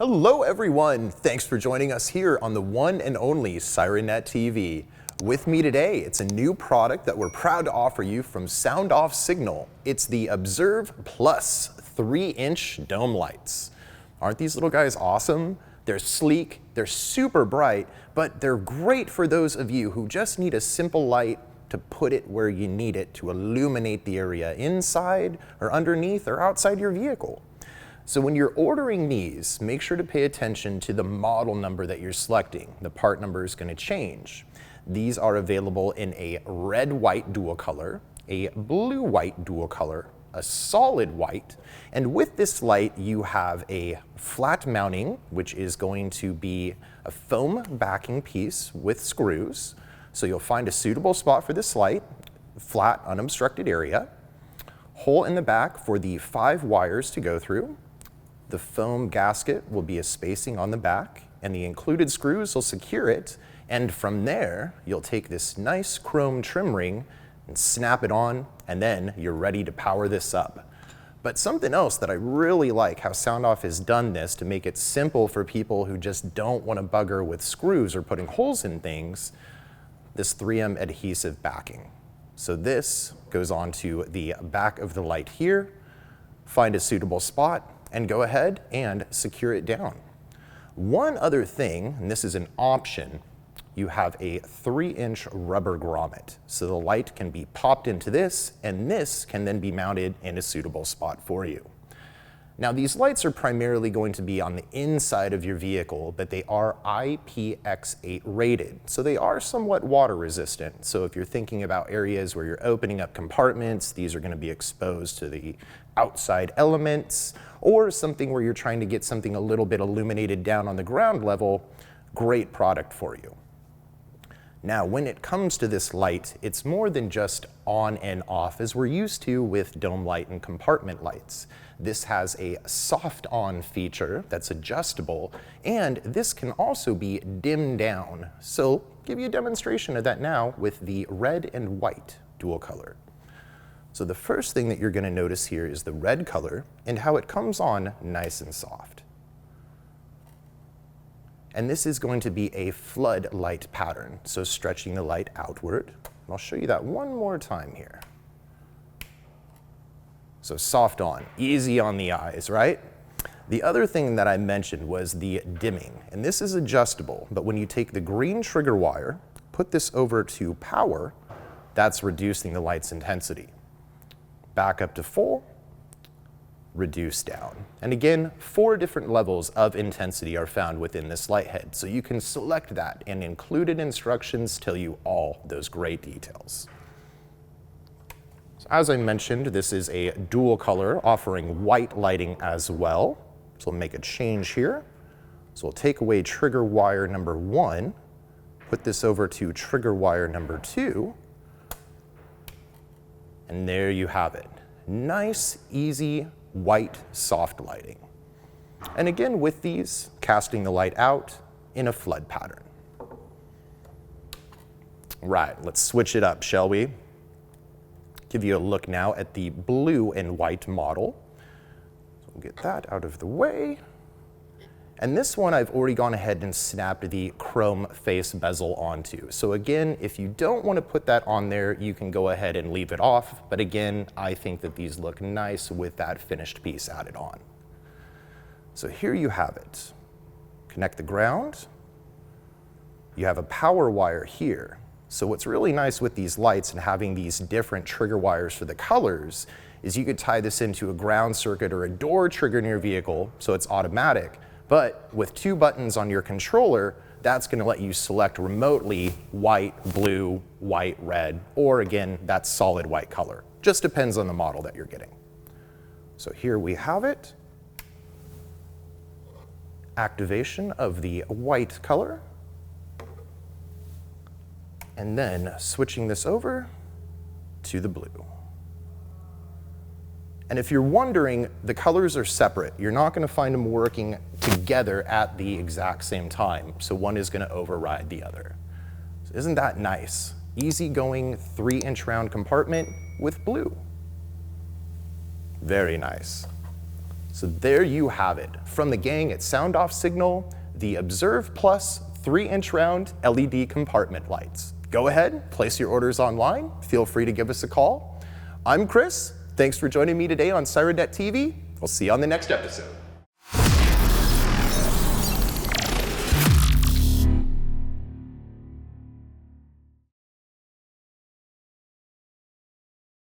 Hello everyone, thanks for joining us here on the one and only SIRENNET TV. With me today, it's a new product that we're proud to offer you from SoundOff Signal. It's the ObservePlus 3-inch dome lights. Aren't these little guys awesome? They're sleek, they're super bright, but they're great for those of you who just need a simple light to put it where you need it to illuminate the area inside or underneath or outside your vehicle. So when you're ordering these, make sure to pay attention to the model number that you're selecting. The part number is going to change. These are available in a red-white dual color, a blue-white dual color, a solid white, and with this light you have a flat mounting, which is going to be a foam backing piece with screws. So you'll find a suitable spot for this light, flat, unobstructed area, hole in the back for the 5 wires to go through. The foam gasket will be a spacing on the back, and the included screws will secure it, and from there you'll take this nice chrome trim ring and snap it on, and then you're ready to power this up. But something else that I really like how SoundOff has done this to make it simple for people who just don't want to bugger with screws or putting holes in things, this 3M adhesive backing. So this goes onto the back of the light here, find a suitable spot, and go ahead and secure it down. One other thing, and this is an option, you have a 3-inch rubber grommet. So the light can be popped into this, and this can then be mounted in a suitable spot for you. Now these lights are primarily going to be on the inside of your vehicle, but they are IPX8 rated. So they are somewhat water resistant. So if you're thinking about areas where you're opening up compartments, these are going to be exposed to the outside elements, or something where you're trying to get something a little bit illuminated down on the ground level, great product for you. Now, when it comes to this light, it's more than just on and off as we're used to with dome light and compartment lights. This has a soft on feature that's adjustable, and this can also be dimmed down. So give you a demonstration of that now with the red and white dual color. So the first thing that you're going to notice here is the red color and how it comes on nice and soft. And this is going to be a flood light pattern, so stretching the light outward. I'll show you that one more time here. So soft on, easy on the eyes, right? The other thing that I mentioned was the dimming, and this is adjustable, but when you take the green trigger wire, put this over to power, that's reducing the light's intensity. Back up to full, reduce down. And again, 4 different levels of intensity are found within this light head, so you can select that, and included instructions tell you all those great details. So as I mentioned, this is a dual color offering white lighting as well. So we'll make a change here. So we'll take away trigger wire number 1, put this over to trigger wire number 2, and there you have it. Nice, easy, white, soft lighting. And again, with these, casting the light out in a flood pattern. Right, let's switch it up, shall we? Give you a look now at the blue and white model. So we'll get that out of the way. And this one I've already gone ahead and snapped the chrome face bezel onto. So again, if you don't want to put that on there, you can go ahead and leave it off. But again, I think that these look nice with that finished piece added on. So here you have it. Connect the ground. You have a power wire here. So what's really nice with these lights and having these different trigger wires for the colors is you could tie this into a ground circuit or a door trigger in your vehicle, so it's automatic. But with 2 buttons on your controller, that's going to let you select remotely white, blue, white, red, or again, that solid white color. Just depends on the model that you're getting. So here we have it. Activation of the white color. And then switching this over to the blue. And if you're wondering, the colors are separate. You're not going to find them working together at the exact same time. So one is going to override the other. So isn't that nice? Easygoing 3-inch round compartment with blue. Very nice. So there you have it. From the gang at SoundOff Signal, the ObservePlus 3-inch round LED compartment lights. Go ahead, place your orders online. Feel free to give us a call. I'm Chris. Thanks for joining me today on SIRENNET TV. We'll see you on the next episode.